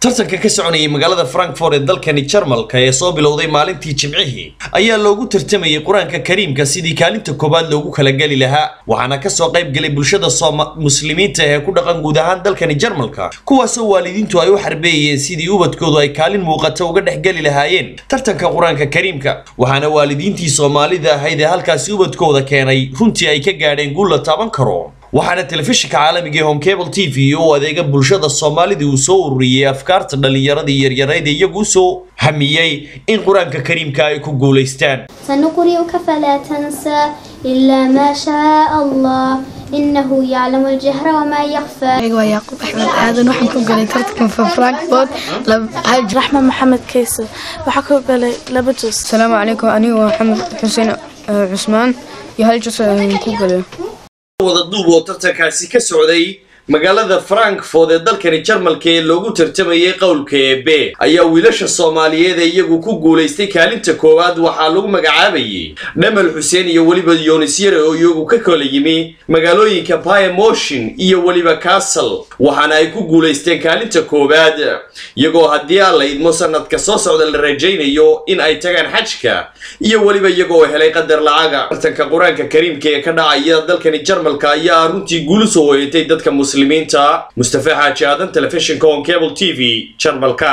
tartanka ka soconayay magaalada Frankfurt ee dalkani Jarmalka ee soo bilowday maalintii Jimcihii ayaa loogu tartamayay Quraanka Kariimka sidii kaalinta koobaad loogu kala gali lahaa waxaana ka soo qayb galay bulshada muslimiinta ee ku dhaqan guud ahaan dalkani Jarmalka kuwaas oo waalidiintu ay u xarbeeyeen sidii ubadkoodu ay kaalin muuqata uga dhex gali lahaayeen tartanka Quraanka Kariimka waxaana waalidiintii Soomaalida ahayd halkaas ubadkooda keenay runtii ay ka gaadheen guul la taaban karo waxaana telefishinka caalamiga Home Cable TV oo adeega bulshada Soomaalida uu soo ururiyay afkaarta dhalinyarada yaryarayd iyagu soo hamiyay in Quraanka Kariimka ay ku guuleystaan سنقرئك فلا تنسى إلا ما شاء الله إنه يعلم الجهر وما يخفى. أيوة يعقوب أحمد آدم وحن كوجلي ترتكم في فرانكفورت رحمة محمد كيسو وحكوا قلي لبجوس. السلام عليكم أنا ومحمد حسين عثمان يهلجس كوجلي. wadaduub oo tartankaasi ka socday magaalada Frankfurt ee dalkani Jarmalka ee loogu tartamayay qowlka B ayaa wiilasha Soomaaliyeed iyagu ku guuleystay kaalinta koowaad waxa lagu magacaabayay Dhamal Xuseen iyo waliba Yoonis Yare oo iyagu ka kala yimi magaalooyinka Bayern iyo waliba Kassel waxaana ay ku guuleysteen kaalinta koowaad iyagoo hadii la idmo sanadka soo socda la rajaynayo in ay tagaan xajka iyo waliba iyagoo helay qadar lacaga tartanka Quraanka Kariimka ee ka dhacaya dalkani Jarmalka ayaa runtii guul soo hoyatay dadka muslimiinta Mustafa Xaaji Aadan telefishinka Home Cable TV Jarmalka